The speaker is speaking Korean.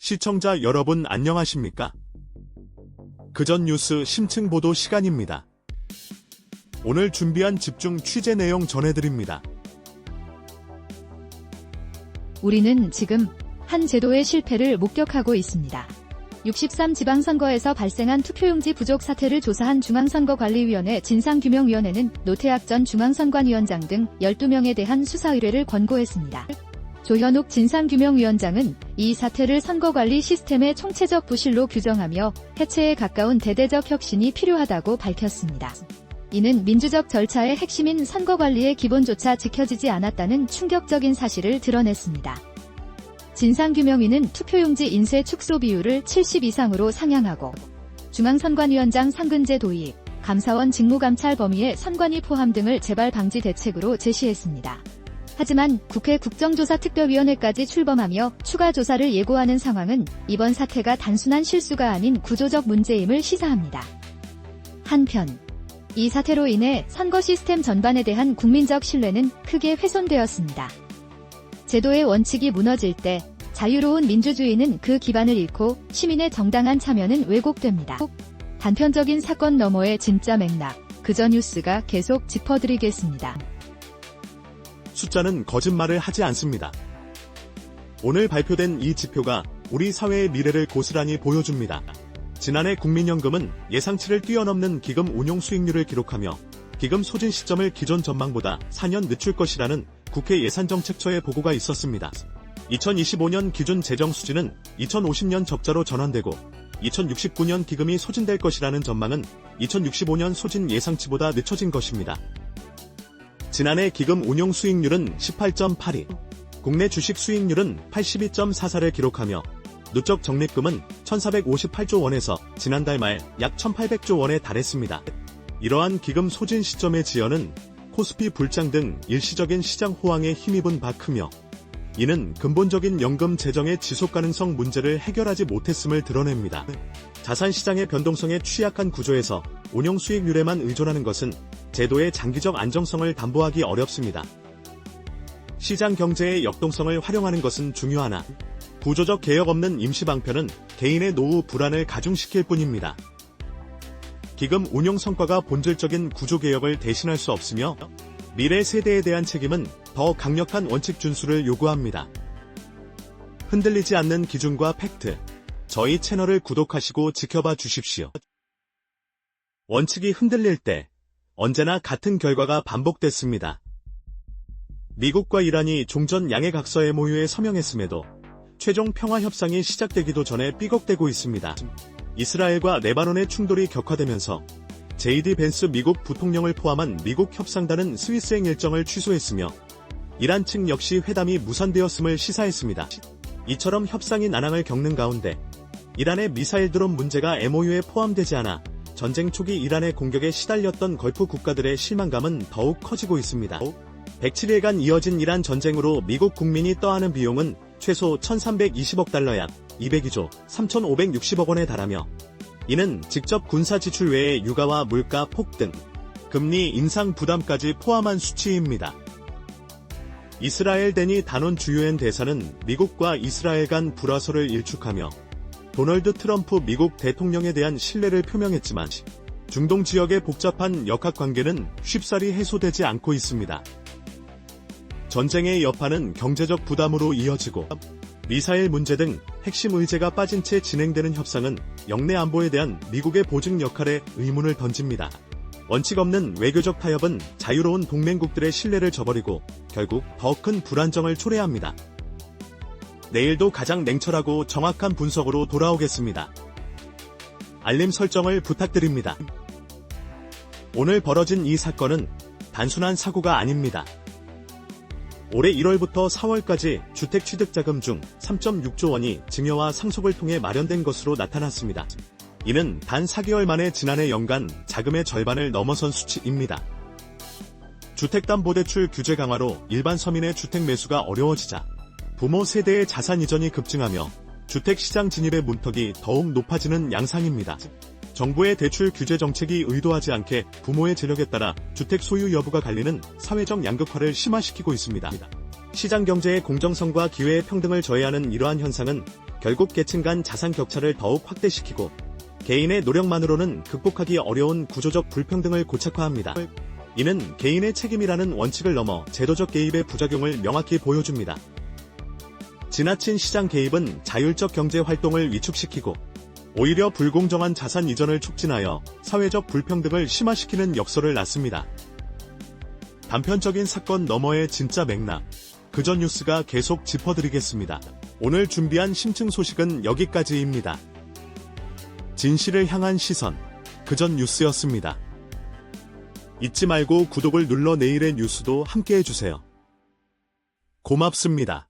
시청자 여러분 안녕하십니까? 그전 뉴스 심층 보도 시간입니다. 오늘 준비한 집중 취재 내용 전해드립니다. 우리는 지금 한 제도의 실패를 목격하고 있습니다. 63 지방선거에서 발생한 투표용지 부족 사태를 조사한 중앙선거관리위원회 진상규명위원회는 노태학 전 중앙선관위원장 등 12명에 대한 수사 의뢰를 권고했습니다. 조현욱 진상규명위원장은 이 사태를 선거관리 시스템의 총체적 부실로 규정하며 해체에 가까운 대대적 혁신이 필요하다고 밝혔습니다. 이는 민주적 절차의 핵심인 선거관리의 기본조차 지켜지지 않았다는 충격적인 사실을 드러냈습니다. 진상규명위는 투표용지 인쇄 축소 비율을 70 이상으로 상향하고 중앙선관위원장 상근제 도입, 감사원 직무감찰 범위에 선관위 포함 등을 재발 방지 대책으로 제시했습니다. 하지만 국회 국정조사특별위원회까지 출범하며 추가 조사를 예고하는 상황은 이번 사태가 단순한 실수가 아닌 구조적 문제임을 시사합니다. 한편 이 사태로 인해 선거 시스템 전반에 대한 국민적 신뢰는 크게 훼손되었습니다. 제도의 원칙이 무너질 때 자유로운 민주주의는 그 기반을 잃고 시민의 정당한 참여는 왜곡됩니다. 단편적인 사건 너머의 진짜 맥락, 그전 뉴스가 계속 짚어드리겠습니다. 숫자는 거짓말을 하지 않습니다. 오늘 발표된 이 지표가 우리 사회의 미래를 고스란히 보여줍니다. 지난해 국민연금은 예상치를 뛰어넘는 기금 운용 수익률을 기록하며 기금 소진 시점을 기존 전망보다 4년 늦출 것이라는 국회 예산정책처의 보고가 있었습니다. 2025년 기준 재정 수지는 2050년 적자로 전환되고 2069년 기금이 소진될 것이라는 전망은 2065년 소진 예상치보다 늦춰진 것입니다. 지난해 기금 운용 수익률은 18.82, 국내 주식 수익률은 82.44를 기록하며 누적 적립금은 1,458조 원에서 지난달 말 약 1,800조 원에 달했습니다. 이러한 기금 소진 시점의 지연은 코스피 불장 등 일시적인 시장 호황에 힘입은 바 크며 이는 근본적인 연금 재정의 지속 가능성 문제를 해결하지 못했음을 드러냅니다. 자산시장의 변동성에 취약한 구조에서 운용 수익률에만 의존하는 것은 제도의 장기적 안정성을 담보하기 어렵습니다. 시장 경제의 역동성을 활용하는 것은 중요하나 구조적 개혁 없는 임시방편은 개인의 노후 불안을 가중시킬 뿐입니다. 기금 운용 성과가 본질적인 구조개혁을 대신할 수 없으며 미래 세대에 대한 책임은 더 강력한 원칙 준수를 요구합니다. 흔들리지 않는 기준과 팩트, 저희 채널을 구독하시고 지켜봐 주십시오. 원칙이 흔들릴 때 언제나 같은 결과가 반복됐습니다. 미국과 이란이 종전 양해각서 MOU에 서명했음에도 최종 평화협상이 시작되기도 전에 삐걱대고 있습니다. 이스라엘과 레바논의 충돌이 격화되면서 JD 벤스 미국 부통령을 포함한 미국 협상단은 스위스행 일정을 취소했으며 이란 측 역시 회담이 무산되었음을 시사했습니다. 이처럼 협상이 난항을 겪는 가운데 이란의 미사일 드론 문제가 MOU에 포함되지 않아 전쟁 초기 이란의 공격에 시달렸던 걸프 국가들의 실망감은 더욱 커지고 있습니다. 107일간 이어진 이란 전쟁으로 미국 국민이 떠안은 비용은 최소 1,320억 달러 약 202조 3,560억 원에 달하며 이는 직접 군사 지출 외에 유가와 물가 폭등, 금리 인상 부담까지 포함한 수치입니다. 이스라엘 데니 다논 주요엔 대사는 미국과 이스라엘 간 불화설을 일축하며 도널드 트럼프 미국 대통령에 대한 신뢰를 표명했지만 중동 지역의 복잡한 역학관계는 쉽사리 해소되지 않고 있습니다. 전쟁의 여파는 경제적 부담으로 이어지고 미사일 문제 등 핵심 의제가 빠진 채 진행되는 협상은 영내 안보에 대한 미국의 보증 역할에 의문을 던집니다. 원칙 없는 외교적 타협은 자유로운 동맹국들의 신뢰를 저버리고 결국 더 큰 불안정을 초래합니다. 내일도 가장 냉철하고 정확한 분석으로 돌아오겠습니다. 알림 설정을 부탁드립니다. 오늘 벌어진 이 사건은 단순한 사고가 아닙니다. 올해 1월부터 4월까지 주택취득자금 중 3.6조 원이 증여와 상속을 통해 마련된 것으로 나타났습니다. 이는 단 4개월 만에 지난해 연간 자금의 절반을 넘어선 수치입니다. 주택담보대출 규제 강화로 일반 서민의 주택 매수가 어려워지자 부모 세대의 자산 이전이 급증하며 주택시장 진입의 문턱이 더욱 높아지는 양상입니다. 정부의 대출 규제 정책이 의도하지 않게 부모의 재력에 따라 주택 소유 여부가 갈리는 사회적 양극화를 심화시키고 있습니다. 시장 경제의 공정성과 기회의 평등을 저해하는 이러한 현상은 결국 계층 간 자산 격차를 더욱 확대시키고 개인의 노력만으로는 극복하기 어려운 구조적 불평등을 고착화합니다. 이는 개인의 책임이라는 원칙을 넘어 제도적 개입의 부작용을 명확히 보여줍니다. 지나친 시장 개입은 자율적 경제 활동을 위축시키고 오히려 불공정한 자산 이전을 촉진하여 사회적 불평등을 심화시키는 역설을 낳습니다. 단편적인 사건 너머의 진짜 맥락, 그전 뉴스가 계속 짚어드리겠습니다. 오늘 준비한 심층 소식은 여기까지입니다. 진실을 향한 시선, 그전 뉴스였습니다. 잊지 말고 구독을 눌러 내일의 뉴스도 함께해주세요. 고맙습니다.